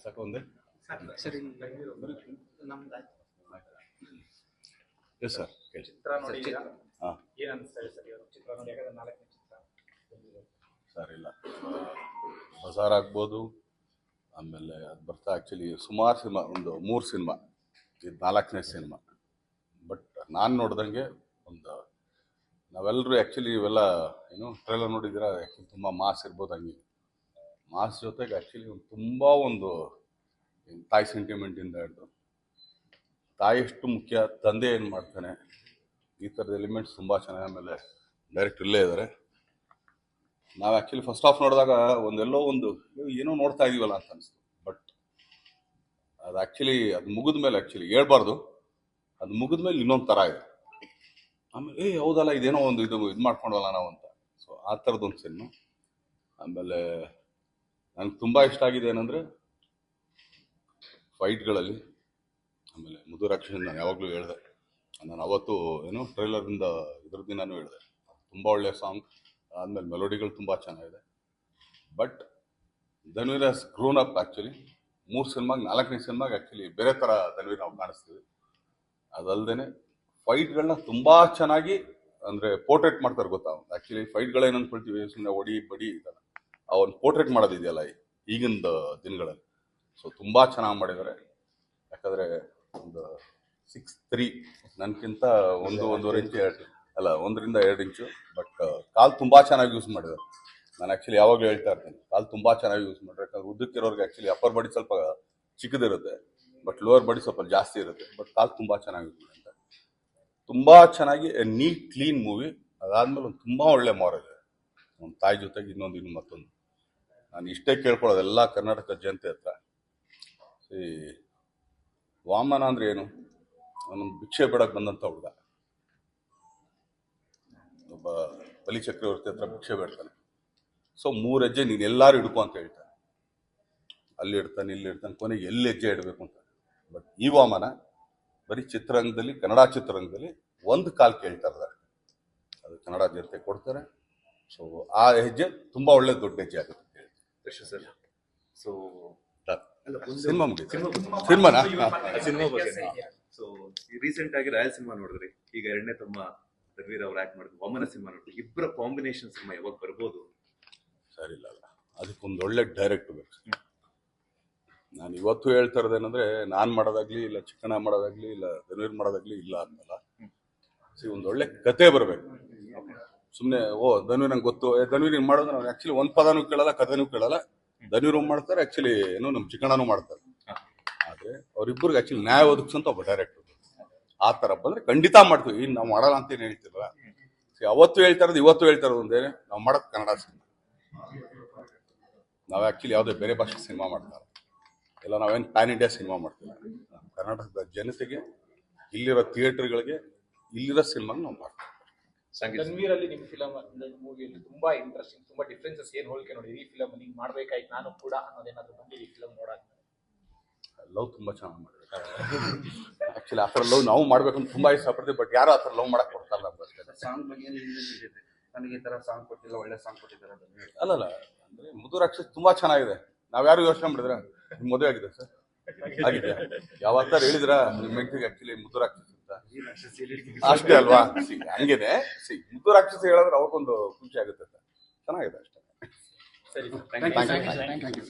ಸಾಕು ಒಂದೇ ಸರಿ ಎಸ್ ಸರ್ ಚಿತ್ರ ನೋಡಿದ್ದೀರಾ? ಹಾಂ ಏನ್ ಅನಿಸ್ತಾ ಇದೆ ಸರ್ ಇವಾಗ ಚಿತ್ರ ನೋಡಿ? ಯಾಕಂದ್ರೆ 4ನೇ ಚಿತ್ರ ಸರ್ ಇಲ್ಲ ಬಜಾರ್ ಆಗ್ಬೋದು, ಆಮೇಲೆ ಅದು ಬರ್ತಾ ಆ್ಯಕ್ಚುಲಿ ಸುಮಾರು ಸಿನಿಮಾ, ಒಂದು 3 ಸಿನಿಮಾ, ಇದು 4ನೇ ಸಿನಿಮಾ. ಬಟ್ ನಾನು ನೋಡ್ದಂಗೆ ಒಂದು ನಾವೆಲ್ಲರೂ ಆ್ಯಕ್ಚುಲಿ ಇವೆಲ್ಲ ಏನು ಟ್ರೈಲರ್ ನೋಡಿದ್ದೀರಾ, ಆ್ಯಕ್ಚುಲಿ ತುಂಬ ಮಾಸ್ ಇರ್ಬೋದು. ಹಂಗೆ ಮಾಸ್ ಜೊತೆಗೆ ಆ್ಯಕ್ಚುಲಿ ಒಂದು ತುಂಬ ಒಂದು ತಾಯಿ ಸೆಂಟಿಮೆಂಟಿಂದ ಹಿಡಿದು ತಾಯಿ ಎಷ್ಟು ಮುಖ್ಯ, ತಂದೆ ಏನು ಮಾಡ್ತಾನೆ, ಈ ಥರದ ಎಲಿಮೆಂಟ್ಸ್ ತುಂಬ ಚೆನ್ನಾಗಿ. ಆಮೇಲೆ ಡೈರೆಕ್ಟ್ ಇಲ್ಲೇ ಇದ್ದಾರೆ. ನಾವು ಆ್ಯಕ್ಚುಲಿ ಫಸ್ಟ್ ಹಾಫ್ ನೋಡಿದಾಗ ಒಂದೆಲ್ಲೋ ಒಂದು ಏನೋ ನೋಡ್ತಾ ಇದೀವಲ್ಲ ಅಂತ ಅನಿಸ್ತು. ಬಟ್ ಅದು ಆ್ಯಕ್ಚುಲಿ ಅದು ಮುಗಿದ ಮೇಲೆ ಆ್ಯಕ್ಚುಲಿ ಹೇಳ್ಬಾರ್ದು, ಅದು ಮುಗಿದ ಮೇಲೆ ಇನ್ನೊಂದು ಥರ ಇದೆ. ಆಮೇಲೆ ಹೌದಲ್ಲ ಇದೇನೋ ಒಂದು ಇದು ಮಾಡ್ಕೊಂಡಲ್ಲ ನಾವು ಅಂತ. ಸೊ ಆ ಥರದ್ದೊಂದು ಸಿನಿಮಾ. ಆಮೇಲೆ ನನಗೆ ತುಂಬ ಇಷ್ಟ ಆಗಿದೆ ಏನಂದರೆ ಫೈಟ್ಗಳಲ್ಲಿ. ಆಮೇಲೆ ಮುದುರಾಕ್ಷನ್ ನಾನು ಯಾವಾಗಲೂ ಹೇಳಿದೆ, ನಾನು ಅವತ್ತು ಏನೋ ಟ್ರೈಲರಿಂದ ಇದ್ರ ದಿನಾನು ಹೇಳಿದೆ, ತುಂಬ ಒಳ್ಳೆಯ ಸಾಂಗ್. ಆದಮೇಲೆ ಮೆಲೋಡಿಗಳು ತುಂಬ ಚೆನ್ನಾಗಿದೆ. But Dhanveer has grown up actually. 3 ಸಿನಿಮಾಗೆ 4ನೇ ಸಿನಿಮಾಗೆ ಆ್ಯಕ್ಚುಲಿ ಬೇರೆ ಥರ ಧನ್ವೀರ್ ನಾವು ಕಾಣಿಸ್ತೀವಿ. ಅದಲ್ಲದೆ ಫೈಟ್ಗಳನ್ನ ತುಂಬ ಚೆನ್ನಾಗಿ ಅಂದರೆ ಪೋರ್ಟ್ರೇಟ್ ಮಾಡ್ತಾರೆ ಗೊತ್ತಾ. ಆ್ಯಕ್ಚುಲಿ ಫೈಟ್ಗಳೇನು ಅಂದ್ಕೊಳ್ತೀವಿ, ಸುಮ್ಮನೆ ಒಡಿ ಬಡಿ ಇದಲ್ಲ, ಅವನು ಪೋರ್ಟ್ರೇಟ್ ಮಾಡೋದಿದೆಯಲ್ಲ ಈಗಿನ ದಿನಗಳಲ್ಲಿ. ಸೊ ತುಂಬ ಚೆನ್ನಾಗಿ ಮಾಡಿದ್ದಾರೆ. ಯಾಕಂದರೆ ಒಂದು 6'3", ನನಗಿಂತ 1-1.5 ಇಂಚು ಅಲ್ಲ 1-2 ಇಂಚು. ಬಟ್ ಕಾಲು ತುಂಬ ಚೆನ್ನಾಗಿ ಯೂಸ್ ಮಾಡಿದ್ದಾರೆ. ನಾನು ಆ್ಯಕ್ಚುಲಿ ಯಾವಾಗಲೂ ಹೇಳ್ತಾ ಇರ್ತೀನಿ, ಕಾಲು ತುಂಬ ಚೆನ್ನಾಗಿ ಯೂಸ್ ಮಾಡಿದ್ರೆ. ಯಾಕಂದ್ರೆ ಉದ್ದಕ್ಕಿರೋರಿಗೆ ಆ್ಯಕ್ಚುಲಿ ಅಪ್ಪರ್ ಬಾಡಿ ಸ್ವಲ್ಪ ಚಿಕ್ಕದಿರುತ್ತೆ, ಬಟ್ ಲೋವರ್ ಬಾಡಿ ಸ್ವಲ್ಪ ಜಾಸ್ತಿ ಇರುತ್ತೆ. ಬಟ್ ಕಾಲು ತುಂಬ ಚೆನ್ನಾಗಿ ಯೂಸ್ ಮಾಡಿದ್ದಾರೆ. ತುಂಬ ಚೆನ್ನಾಗಿ ನೀಟ್ ಕ್ಲೀನ್ ಮೂವಿ. ಅದಾದಮೇಲೆ ಒಂದು ತುಂಬ ಒಳ್ಳೆ ಮಾರಲ್ ಇದೆ. ಒಂದು ತಾಯಿ ಜೊತೆಗೆ ಇನ್ನೊಂದು ಮತ್ತೊಂದು. ನಾನು ಇಷ್ಟೇ ಕೇಳ್ಕೊಳ್ಳೋದು ಎಲ್ಲ ಕರ್ನಾಟಕ ಜನತೆ ಹತ್ರ, ವಾಮನ ಅಂದರೆ ಏನು, ಅವನು ಭಿಕ್ಷೆ ಬೇಡಕ್ಕೆ ಬಂದಂಥ ಹುಡುಗ. ಒಬ್ಬ ಬಲಿ ಚಕ್ರವರ್ತಿ ಹತ್ರ ಭಿಕ್ಷೆ ಬೇಡ್ತಾನೆ. ಸೊ 3 ಹೆಜ್ಜೆ ನೀನು ಎಲ್ಲರೂ ಹಿಡ್ಕೊ ಅಂತ ಹೇಳ್ತಾನೆ. ಅಲ್ಲಿ ಇಡ್ತಾನೆ, ಇಲ್ಲಿ ಇಡ್ತಾನೆ, ಕೊನೆಗೆ ಎಲ್ಲಿ ಹೆಜ್ಜೆ ಇಡಬೇಕು ಅಂತ. ಬಟ್ ಈ ವಾಮನ ಬರೀ ಚಿತ್ರರಂಗದಲ್ಲಿ, ಕನ್ನಡ ಚಿತ್ರರಂಗದಲ್ಲಿ 1 ಕಾಲು ಕೇಳ್ತಾ ಇದ್ದಾರೆ. ಅದು ಕನ್ನಡ ಜನತೆ ಕೊಡ್ತಾರೆ. ಸೊ ಆ ಹೆಜ್ಜೆ ತುಂಬ ಒಳ್ಳೆ ದೊಡ್ಡ ಹೆಜ್ಜೆ ಆಗುತ್ತೆ. ಸರ್ ಸೊ ಸಿನಿಮಾ ಮುಗಿತು. ಸಿನಿಮಾನಾ? ಸಿನಿಮಾ ಬಗ್ಗೆ ಸೊ ರೀಸೆಂಟ್ ಆಗಿ ರಾಯಲ್ ಸಿನಿಮಾ ನೋಡಿದ್ರಿ, ಈಗ 2ನೇ ತಮ್ಮ ಧನ್ವೀರ್ ಅವ್ರು ಆಕ್ಟ್ ಮಾಡಿದ್ರು ವಾಮನ ಸಿನಿಮಾ ನೋಡಿದ್ರಿ. ಇಬ್ಬರ ಕಾಂಬಿನೇಷನ್ ಸಿನಿಮಾ ಯಾವಾಗ ಬರ್ಬೋದು? ಸರಿ ಇಲ್ಲ, ಅದಕ್ಕೊಂದು ಒಳ್ಳೆ ಡೈರೆಕ್ಟ್ ಬೇಕು. ನಾನು ಇವತ್ತು ಹೇಳ್ತಾ ಇರೋದೇನಂದ್ರೆ, ನಾನು ಮಾಡೋದಾಗ್ಲಿ ಇಲ್ಲ, ಚಿಕ್ಕಣ್ಣ ಮಾಡೋದಾಗ್ಲಿ ಇಲ್ಲ, ಧನ್ವೀರ್ ಮಾಡೋದಾಗ್ಲಿ ಇಲ್ಲ ಅನ್ನಲ್ಲ. ಒಂದು ಒಳ್ಳೆ ಕತೆ ಬರಬೇಕು. ಸುಮ್ಮನೆ ಧನ್ವೀರ್ ನಂಗೆ ಗೊತ್ತು, ಧನ್ವೀರ್ ಹಿಂಗೆ ಮಾಡೋದು, ನಾವು ಆ್ಯಕ್ಚುಲಿ ಒಂದು ಪದನೂ ಕೇಳಲ್ಲ, ಕಥೆನೂ ಕೇಳಲ್ಲ. ಧನ್ವೀರ್ ಮಾಡ್ತಾರೆ, ಆ್ಯಕ್ಚುಲಿ ಏನೋ ನಮ್ಮ ಚಿಕ್ಕಣ್ಣನೂ ಮಾಡ್ತಾರೆ. ಆದರೆ ಅವರಿಬ್ಬರಿಗೆ ಆ್ಯಕ್ಚುಲಿ ನ್ಯಾಯ ಒದಗಿಸಂತ ಒಬ್ಬ ಡೈರೆಕ್ಟರ್ ಆ ಥರ ಬಂದರೆ ಖಂಡಿತ ಮಾಡ್ತೀವಿ. ಇನ್ನು ನಾವು ಮಾಡಲ್ಲ ಅಂತ ಏನು ಹೇಳ್ತಿರಲ್ಲ. ಅವತ್ತು ಹೇಳ್ತಾ ಇರೋದು ಇವತ್ತು ಹೇಳ್ತಾ ಇರೋದು ಒಂದೇನೆ, ನಾವು ಮಾಡೋದು ಕನ್ನಡ ಸಿನಿಮಾ. ನಾವು ಆ್ಯಕ್ಚುಲಿ ಯಾವುದೇ ಬೇರೆ ಭಾಷೆ ಸಿನಿಮಾ ಮಾಡ್ತಾರೆ ಇಲ್ಲ, ನಾವೇನು ಪ್ಯಾನ್ ಇಂಡಿಯಾ ಸಿನಿಮಾ ಮಾಡ್ತೀವಿ. ಕರ್ನಾಟಕದ ಜನತೆಗೆ, ಇಲ್ಲಿರೋ ಥಿಯೇಟರ್ಗಳಿಗೆ, ಇಲ್ಲಿರೋ ಸಿನಿಮಾನ ನಾವು ಮಾಡ್ತೀವಿ. ಧನ್ವೀರ್ ಅಲ್ಲಿ ನಿಮ್ಮ ಫಿಲಮ್ ಮೂವಿಯಲ್ಲಿ ತುಂಬಾ ಇಂಟ್ರೆಸ್ಟಿಂಗ್, ತುಂಬಾ ಡಿಫ್ರೆನ್ಸಸ್ ಏನ್ ಹೋಲಿಕೆ ನೋಡಿದ್ರಿ? ಈ ಫಿಲಮ್ ಹಿಂಗ್ ಮಾಡ್ಬೇಕಾಯ್ತು ನಾನು ಕೂಡ ಅನ್ನೋದೇನಾದ್ರು ಬಂದಿದೆ ಈ ಫಿಲಮ್ ನೋಡಾಕ? ಲವ್ ತುಂಬ ಚೆನ್ನಾಗಿ ಮಾಡಿದ್ರು. ಆ್ಯಕ್ಚುಲಿ ಆ ಥರ ಲವ್ ನಾವು ಮಾಡ್ಬೇಕಂತ ತುಂಬ ಇಷ್ಟಪಡ್ತೀವಿ. ಬಟ್ ಯಾರು ಆ ಥರ ಲವ್ ಮಾಡಕ್ಕೆ ಕೊಡ್ತಾರಲ್ಲ ಅಂತ ಅಷ್ಟೇ. ಸಾಂಗ್ ಬಗ್ಗೆ ನನಗೆ ಈ ತರ ಸಾಂಗ್ ಕೊಟ್ಟಿಲ್ಲ, ಒಳ್ಳೆ ಸಾಂಗ್ ಕೊಟ್ಟಿದ್ದಾರೆ. ಅಲ್ಲಲ್ಲ, ಅಂದರೆ ಮುದುರಾಕ್ಷಸ್ ತುಂಬ ಚೆನ್ನಾಗಿದೆ. ನಾವು ಯಾರು ಯೋಚನೆ ಮಾಡಿದ್ರೆ ನಿಮ್ಮ ಮದುವೆ ಆಗಿದೆ ಸರ್? ಆಗಿದೆ. ಯಾವತ್ತಾರು ಹೇಳಿದ್ರ ನಿಮ್ಮ ಹೆಂಡತಿಗೆ ಆ್ಯಕ್ಚುಲಿ ಮುದುರಾಕ್ಷಸ್ ಅಂತ? ಅಷ್ಟೇ ಅಲ್ವಾ? ಹಂಗೇನೆ ಮುದುರಾಕ್ಷಸ್ ಹೇಳಿದ್ರೆ ಅವ್ರಿಗೊಂದು ಖುಷಿ ಆಗುತ್ತೆ. ಚೆನ್ನಾಗಿದೆ ಅಷ್ಟೇ. ಸರಿ, ಥ್ಯಾಂಕ್ ಯು.